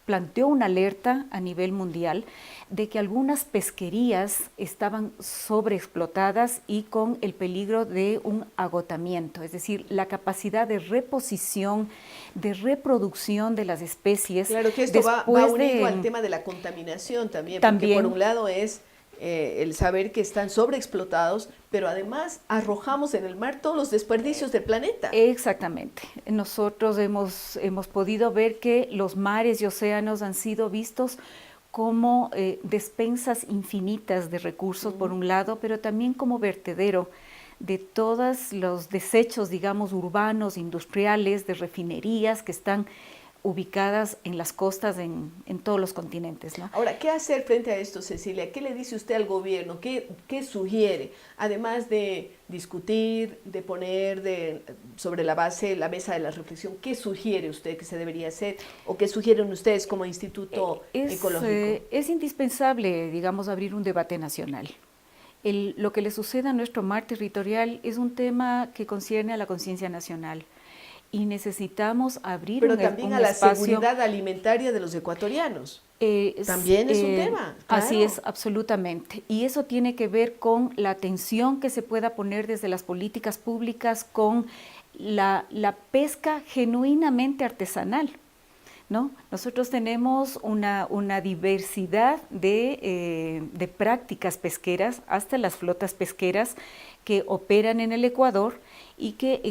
planteó una alerta a nivel mundial de que algunas pesquerías estaban sobreexplotadas y con el peligro de un agotamiento, es decir, la capacidad de reposición, de reproducción de las especies. Claro que esto va unido al tema de la contaminación también, porque por un lado es el saber que están sobreexplotados, pero además arrojamos en el mar todos los desperdicios del planeta. Exactamente. Nosotros hemos podido ver que los mares y océanos han sido vistos como despensas infinitas de recursos, por un lado, pero también como vertedero de todos los desechos, digamos, urbanos, industriales, de refinerías que están ubicadas en las costas en todos los continentes, ¿no? Ahora, ¿qué hacer frente a esto, Cecilia? ¿Qué le dice usted al gobierno? ¿Qué sugiere? Además de discutir, de poner sobre la mesa de la reflexión, ¿qué sugiere usted que se debería hacer? ¿O qué sugieren ustedes como Instituto Ecológico? Es indispensable, digamos, abrir un debate nacional. Lo que le sucede a nuestro mar territorial es un tema que concierne a la conciencia nacional. Y necesitamos abrir pero también a la seguridad alimentaria de los ecuatorianos. También es un tema. Claro. Así es, absolutamente. Y eso tiene que ver con la atención que se pueda poner desde las políticas públicas con la pesca genuinamente artesanal, ¿no? Nosotros tenemos una diversidad de prácticas pesqueras, hasta las flotas pesqueras que operan en el Ecuador y que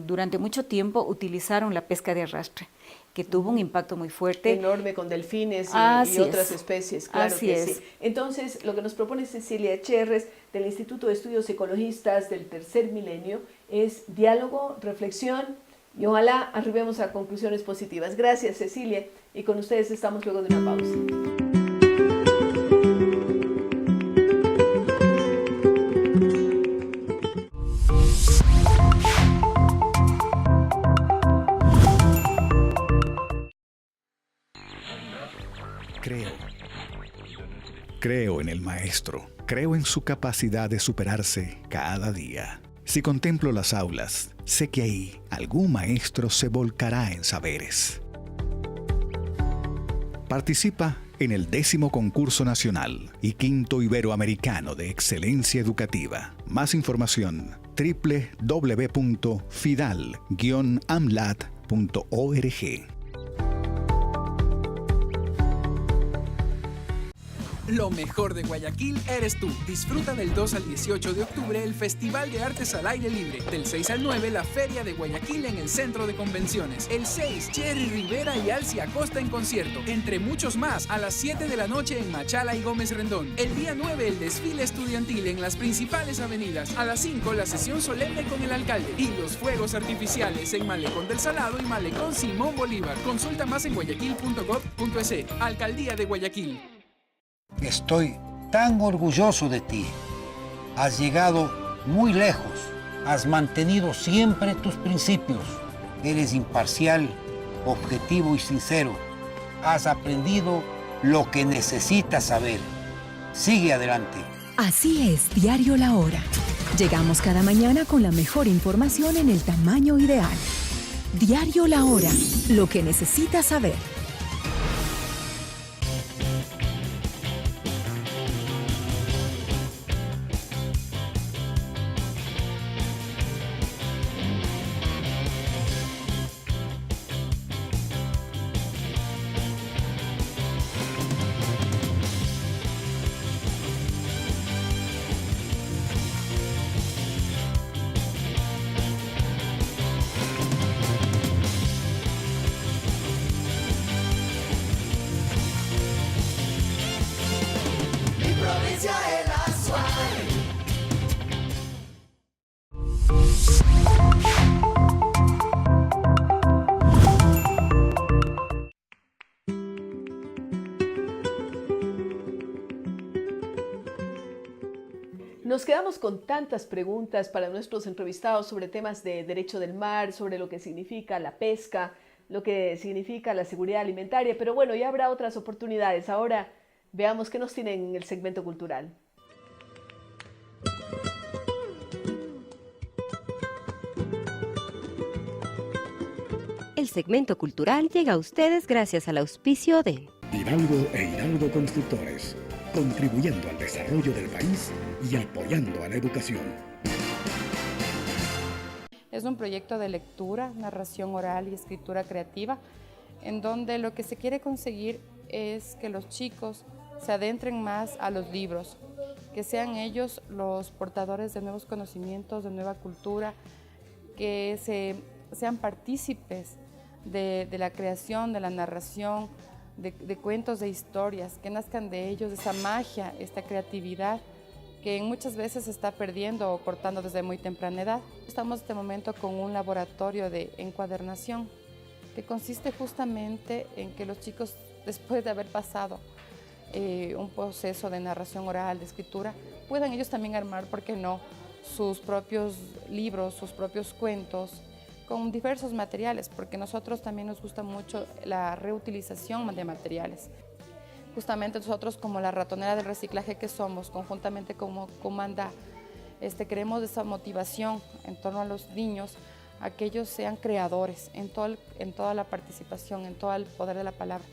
durante mucho tiempo utilizaron la pesca de arrastre, que tuvo un impacto muy fuerte. Enorme, con delfines y otras especies, claro Así que es. sí. Entonces, lo que nos propone Cecilia Cherres del Instituto de Estudios Ecologistas del Tercer Milenio es diálogo, reflexión y ojalá arribemos a conclusiones positivas. Gracias, Cecilia, y con ustedes estamos luego de una pausa. Creo en el maestro. Creo en su capacidad de superarse cada día. Si contemplo las aulas, sé que ahí algún maestro se volcará en saberes. Participa en el 10º Concurso Nacional y 5º Iberoamericano de Excelencia Educativa. Más información www.fidal-amlat.org. Lo mejor de Guayaquil eres tú. Disfruta del 2 al 18 de octubre el Festival de Artes al Aire Libre. Del 6 al 9 la Feria de Guayaquil en el Centro de Convenciones. El 6, Jerry Rivera y Alci Acosta en concierto. Entre muchos más, a las 7 de la noche en Machala y Gómez Rendón. El día 9 el desfile estudiantil en las principales avenidas. A las 5 la sesión solemne con el alcalde. Y los fuegos artificiales en Malecón del Salado y Malecón Simón Bolívar. Consulta más en guayaquil.gov.es. Alcaldía de Guayaquil. Estoy tan orgulloso de ti. Has llegado muy lejos. Has mantenido siempre tus principios. Eres imparcial, objetivo y sincero. Has aprendido lo que necesitas saber. Sigue adelante. Así es, Diario La Hora. Llegamos cada mañana con la mejor información en el tamaño ideal. Diario La Hora. Lo que necesitas saber. Nos quedamos con tantas preguntas para nuestros entrevistados sobre temas de derecho del mar, sobre lo que significa la pesca, lo que significa la seguridad alimentaria, pero bueno, ya habrá otras oportunidades. Ahora veamos qué nos tienen en el segmento cultural. El segmento cultural llega a ustedes gracias al auspicio de Hidalgo e Hidalgo Constructores, contribuyendo al desarrollo del país y apoyando a la educación. Es un proyecto de lectura, narración oral y escritura creativa, en donde lo que se quiere conseguir es que los chicos se adentren más a los libros, que sean ellos los portadores de nuevos conocimientos, de nueva cultura, que sean partícipes de la creación, de la narración, de cuentos, de historias, que nazcan de ellos esa magia, esta creatividad que muchas veces se está perdiendo o cortando desde muy temprana edad. Estamos en este momento con un laboratorio de encuadernación que consiste justamente en que los chicos, después de haber pasado un proceso de narración oral, de escritura, puedan ellos también armar, ¿por qué no?, sus propios libros, sus propios cuentos, con diversos materiales, porque a nosotros también nos gusta mucho la reutilización de materiales. Justamente nosotros, como la ratonera del reciclaje que somos, conjuntamente como Comanda, queremos esa motivación en torno a los niños, a que ellos sean creadores en toda la participación, en todo el poder de la palabra,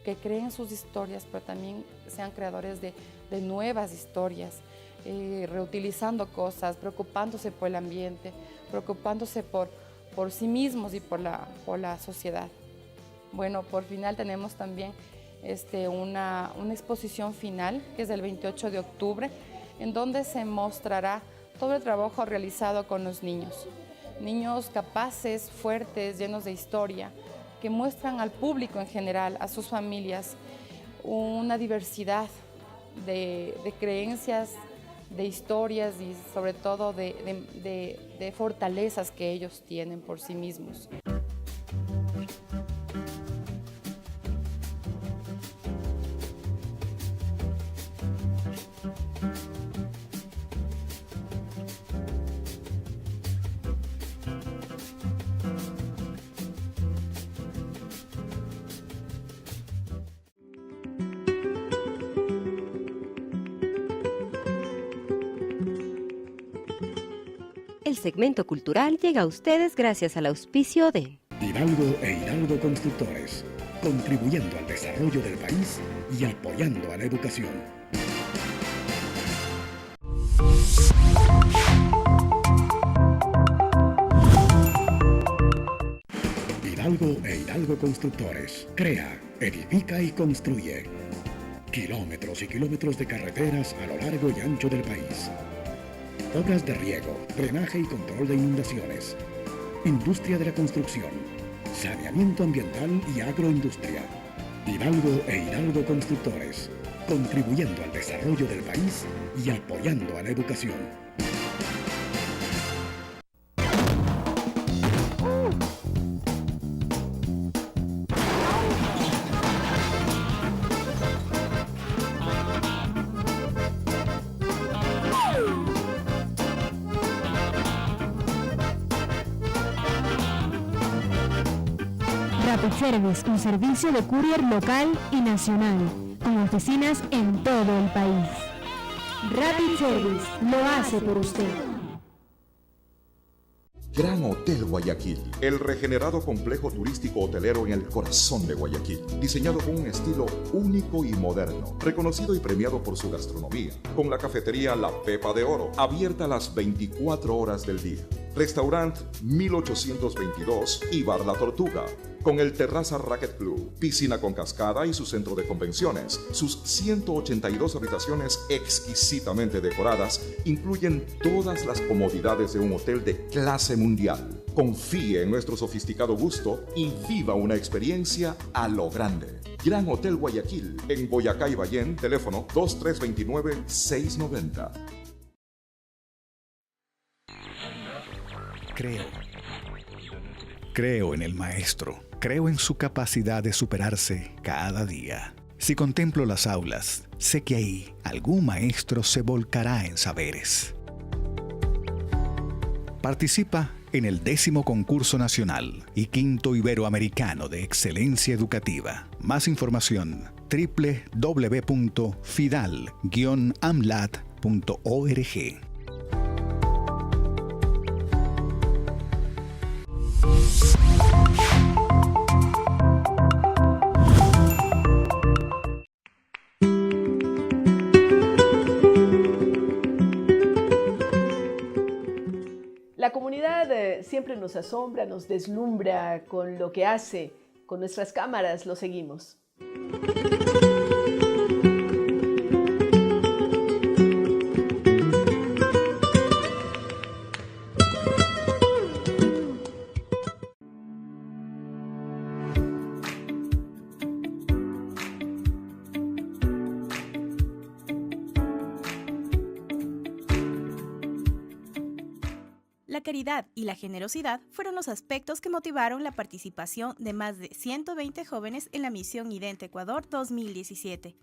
que creen sus historias, pero también sean creadores de nuevas historias, reutilizando cosas, preocupándose por el ambiente, preocupándose por sí mismos y por la sociedad. Bueno, por final tenemos también una exposición final, que es del 28 de octubre, en donde se mostrará todo el trabajo realizado con los niños. Niños capaces, fuertes, llenos de historia, que muestran al público en general, a sus familias, una diversidad de creencias, de historias y sobre todo de fortalezas que ellos tienen por sí mismos. El segmento cultural llega a ustedes gracias al auspicio de Hidalgo e Hidalgo Constructores, contribuyendo al desarrollo del país y apoyando a la educación. Hidalgo e Hidalgo Constructores, crea, edifica y construye. Kilómetros y kilómetros de carreteras a lo largo y ancho del país. Obras de riego, drenaje y control de inundaciones. Industria de la construcción. Saneamiento ambiental y agroindustria. Hidalgo e Hidalgo Constructores, contribuyendo al desarrollo del país y apoyando a la educación. Rapid Service, un servicio de courier local y nacional, con oficinas en todo el país. Rapid Service lo hace por usted. Gran Hotel Guayaquil, el regenerado complejo turístico hotelero en el corazón de Guayaquil, diseñado con un estilo único y moderno, reconocido y premiado por su gastronomía, con la cafetería La Pepa de Oro, abierta las 24 horas del día. Restaurant 1822 y Bar La Tortuga, con el Terraza Racket Club, piscina con cascada y su centro de convenciones. Sus 182 habitaciones exquisitamente decoradas incluyen todas las comodidades de un hotel de clase mundial. Confíe en nuestro sofisticado gusto y viva una experiencia a lo grande. Gran Hotel Guayaquil, en Boyacá y Ballén, teléfono 2329-690. Creo en el maestro. Creo en su capacidad de superarse cada día. Si contemplo las aulas, sé que ahí algún maestro se volcará en saberes. Participa en el 10º Concurso Nacional y 5º Iberoamericano de Excelencia Educativa. Más información www.fidal-amlat.org. La comunidad siempre nos asombra, nos deslumbra con lo que hace. Con nuestras cámaras lo seguimos. La caridad y la generosidad fueron los aspectos que motivaron la participación de más de 120 jóvenes en la Misión Idente Ecuador 2017,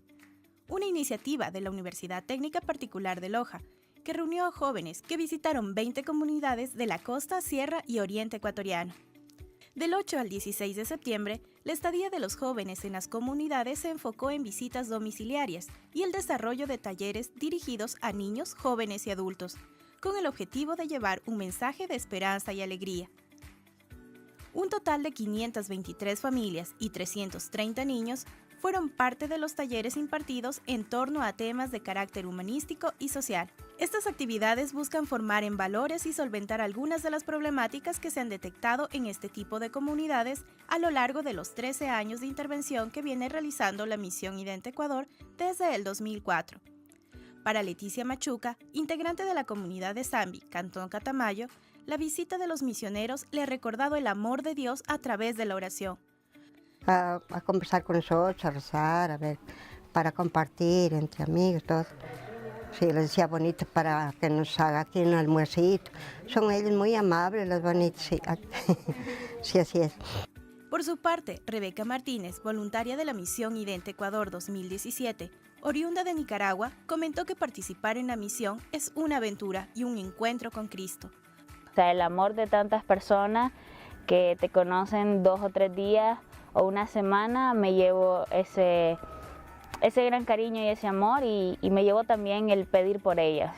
una iniciativa de la Universidad Técnica Particular de Loja, que reunió a jóvenes que visitaron 20 comunidades de la costa, sierra y oriente ecuatoriano. Del 8 al 16 de septiembre, la estadía de los jóvenes en las comunidades se enfocó en visitas domiciliarias y el desarrollo de talleres dirigidos a niños, jóvenes y adultos, con el objetivo de llevar un mensaje de esperanza y alegría. Un total de 523 familias y 330 niños fueron parte de los talleres impartidos en torno a temas de carácter humanístico y social. Estas actividades buscan formar en valores y solventar algunas de las problemáticas que se han detectado en este tipo de comunidades a lo largo de los 13 años de intervención que viene realizando la Misión Idente Ecuador desde el 2004. Para Leticia Machuca, integrante de la comunidad de Zambi, Cantón Catamayo, la visita de los misioneros le ha recordado el amor de Dios a través de la oración. A conversar con nosotros, a rezar, a ver, para compartir entre amigos, todo. Sí, les decía bonito para que nos haga aquí un almuercito. Son ellos muy amables, los bonitos, sí. Sí, así es. Por su parte, Rebeca Martínez, voluntaria de la Misión IDENTE Ecuador 2017, oriunda de Nicaragua, comentó que participar en la misión es una aventura y un encuentro con Cristo. O sea, el amor de tantas personas que te conocen 2 o 3 días o una semana, me llevo ese gran cariño y ese amor y me llevo también el pedir por ellas.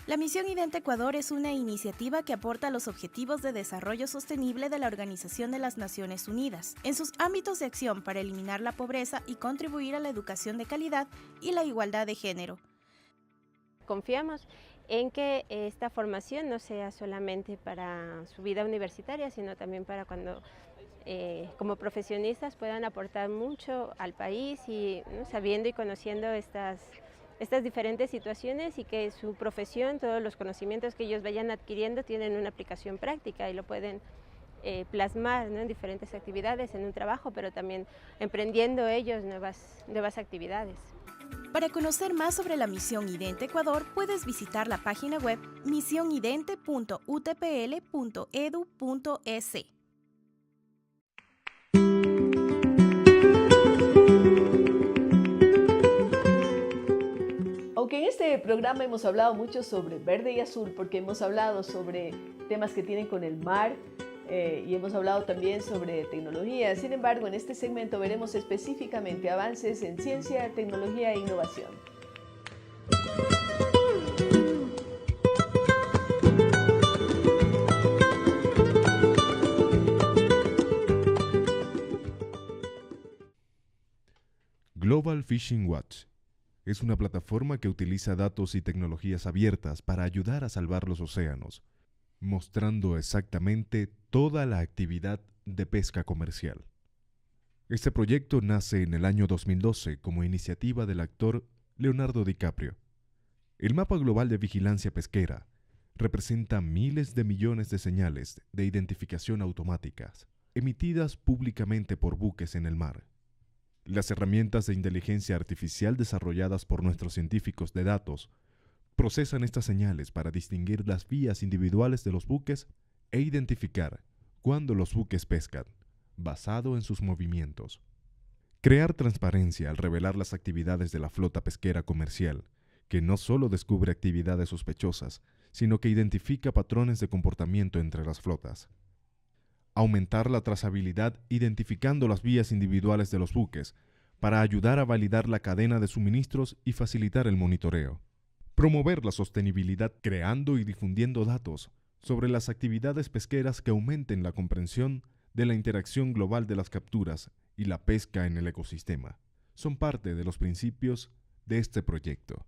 La Misión IDENTE Ecuador es una iniciativa que aporta a los Objetivos de Desarrollo Sostenible de la Organización de las Naciones Unidas, en sus ámbitos de acción para eliminar la pobreza y contribuir a la educación de calidad y la igualdad de género. Confiamos en que esta formación no sea solamente para su vida universitaria, sino también para cuando como profesionistas puedan aportar mucho al país y sabiendo y conociendo estas diferentes situaciones y que su profesión, todos los conocimientos que ellos vayan adquiriendo tienen una aplicación práctica y lo pueden plasmar, ¿no?, en diferentes actividades, en un trabajo, pero también emprendiendo ellos nuevas actividades. Para conocer más sobre la Misión IDENTE Ecuador, puedes visitar la página web misionidente.utpl.edu.es. Aunque en este programa hemos hablado mucho sobre verde y azul, porque hemos hablado sobre temas que tienen con el mar y hemos hablado también sobre tecnología, sin embargo, en este segmento veremos específicamente avances en ciencia, tecnología e innovación. Global Fishing Watch es una plataforma que utiliza datos y tecnologías abiertas para ayudar a salvar los océanos, mostrando exactamente toda la actividad de pesca comercial. Este proyecto nace en el año 2012 como iniciativa del actor Leonardo DiCaprio. El mapa global de vigilancia pesquera representa miles de millones de señales de identificación automáticas, emitidas públicamente por buques en el mar. Las herramientas de inteligencia artificial desarrolladas por nuestros científicos de datos procesan estas señales para distinguir las vías individuales de los buques e identificar cuándo los buques pescan, basado en sus movimientos. Crear transparencia al revelar las actividades de la flota pesquera comercial, que no solo descubre actividades sospechosas, sino que identifica patrones de comportamiento entre las flotas. Aumentar la trazabilidad identificando las vías individuales de los buques para ayudar a validar la cadena de suministros y facilitar el monitoreo. Promover la sostenibilidad creando y difundiendo datos sobre las actividades pesqueras que aumenten la comprensión de la interacción global de las capturas y la pesca en el ecosistema. Son parte de los principios de este proyecto.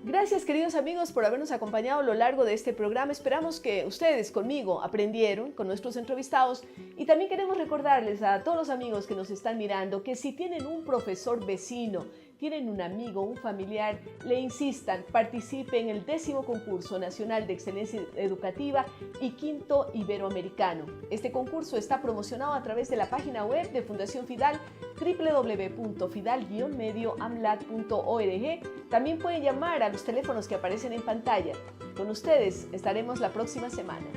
Gracias, queridos amigos, por habernos acompañado a lo largo de este programa. Esperamos que ustedes conmigo aprendieron con nuestros entrevistados y también queremos recordarles a todos los amigos que nos están mirando que si tienen un profesor vecino, tienen un amigo, un familiar, le insistan, participen en el 10º Concurso Nacional de Excelencia Educativa y 5º Iberoamericano. Este concurso está promocionado a través de la página web de Fundación Fidal, www.fidal-medioamlat.org. También pueden llamar a los teléfonos que aparecen en pantalla. Con ustedes estaremos la próxima semana.